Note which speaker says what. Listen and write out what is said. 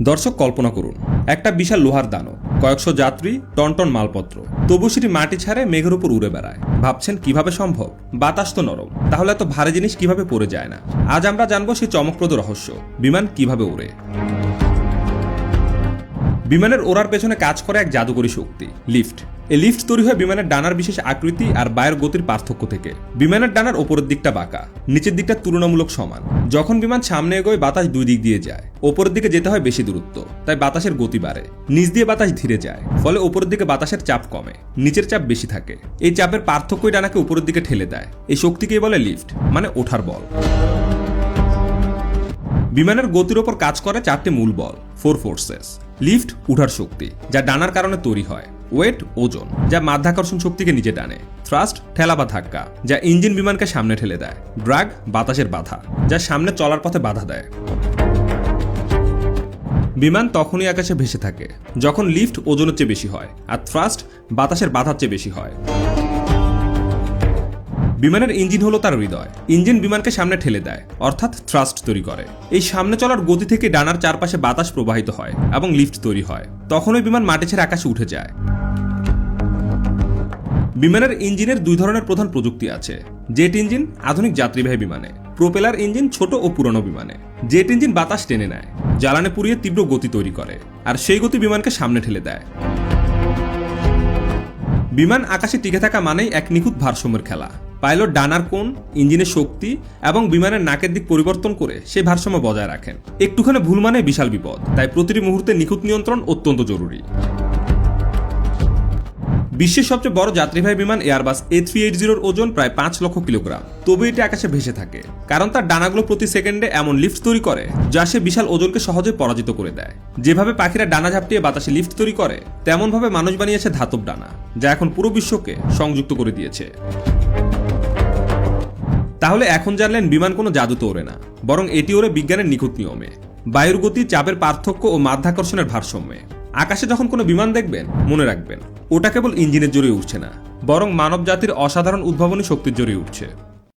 Speaker 1: দর্শক কল্পনা করুন, একটা বিশাল লোহার দানব, কয়েকশো যাত্রী, টন টন মালপত্র, তবু সেটি মাটি ছাড়ে মেঘের উপর উড়ে বেড়ায়। ভাবছেন কিভাবে সম্ভব? বাতাস তো নরম, তাহলে এত ভারী জিনিস কিভাবে পড়ে যায় না? আজ আমরা জানবো সেই চমকপ্রদ রহস্য, বিমান কিভাবে উড়ে। বিমানের ওড়ার পেছনে কাজ করে এক জাদুকরী শক্তি, লিফট। এই লিফট তৈরি হয় বিমানের ডানার বিশেষ আকৃতি আর বায়ুর গতির পার্থক্য থেকে। বিমানের ডানার ওপরের দিকটা বাঁকা, নিচের দিকটা তুলনামূলক সমান। যখন বিমান সামনে এগোয় বাতাস দুই দিক দিয়ে যায়, ওপরের দিকে যেতে হয় বেশি দূরত্ব, তাই বাতাসের গতি বাড়ে। নিচ দিয়ে বাতাস ধীরে যায়, ফলে ওপরের দিকে বাতাসের চাপ কমে, নিচের চাপ বেশি থাকে। এই চাপের পার্থক্যই ডানাকে উপরের দিকে ঠেলে দেয়। এই শক্তিকেই বলে লিফট, মানে ওঠার বল। বিমানের গতির ওপর কাজ করে চারটি মূল বল, ফোর ফোর্সেস। লিফট উঠার শক্তি, যা ডানার কারণে তৈরি হয়। ওয়েট ওজন, যা মাধ্যাকর্ষণ শক্তিকে নিচে টানে। থ্রাস্ট ঠেলা বা ধাক্কা, যা ইঞ্জিন বিমানকে সামনে ঠেলে দেয়। ড্রাগ বাতাসের বাধা, যা সামনে চলার পথে বাধা দেয়। বিমান তখনই আকাশে ভেসে থাকে যখন লিফট ওজনের চেয়ে বেশি হয় আর থ্রাস্ট বাতাসের বাধার চেয়ে বেশি হয়। বিমানের ইঞ্জিন হলো তার হৃদয়। ইঞ্জিন বিমানকে সামনে ঠেলে দেয়, অর্থাৎ থ্রাস্ট তৈরি করে। এই সামনে চলার গতি থেকে ডানার চারপাশে বাতাস প্রবাহিত হয় এবং লিফট তৈরি হয়। তখনই বিমান মাটি ছেড়ে আকাশে উঠে যায়। বিমানের ইঞ্জিনের দুই ধরনের প্রধান প্রযুক্তি আছে। জেট ইঞ্জিন আধুনিক যাত্রীবাহী বিমানে, প্রোপেলার ইঞ্জিন ছোট ও পুরনো বিমানে। জেট ইঞ্জিন বাতাস টেনে নেয়, জ্বালানি পুড়িয়ে তীব্র গতি তৈরি করে, আর সেই গতি বিমানকে সামনে ঠেলে দেয়। বিমান আকাশে টিকে থাকা মানেই এক নিখুঁত ভারসাম্যের খেলা। পাইলট ডানার কোণ, ইঞ্জিনের শক্তি এবং বিমানের নাকের দিক পরিবর্তন করে সেই ভারসাম্য বজায় রাখেন। একটুখানি ভুল মানে বিশাল বিপদ, তাই প্রতিটি মুহূর্তে নিখুঁত নিয়ন্ত্রণ অত্যন্ত জরুরি। বিশ্বের সবচেয়ে বড় যাত্রীবাহী বিমান এয়ারবাস A380-র ওজন প্রায় 5 লক্ষ কিলোগ্রাম, তবু এটি আকাশে ভেসে থাকে, কারণ তার ডানাগুলো প্রতি সেকেন্ডে এমন লিফট তৈরি করে যা সে বিশাল ওজনকে সহজে পরাজিত করে দেয়। যেভাবে পাখিরা ডানা ঝাপটিয়ে বাতাসে লিফট তৈরি করে, তেমনভাবে মানুষ বানিয়েছে ধাতব ডানা, যা এখন পুরো বিশ্বকে সংযুক্ত করে দিয়েছে। তাহলে এখন জানলেন বিমান কোনো জাদুতে ওড়ে না, বরং এটি ওড়ে বিজ্ঞানের নিখুঁত নিয়মে, বায়ুর গতি, চাপের পার্থক্য ও মাধ্যাকর্ষণের ভারসাম্যে। আকাশে যখন কোনো বিমান দেখবেন, মনে রাখবেন ওটা কেবল ইঞ্জিনের জোরে উঠছে না, বরং মানব জাতির অসাধারণ উদ্ভাবনী শক্তির জোরে উঠছে।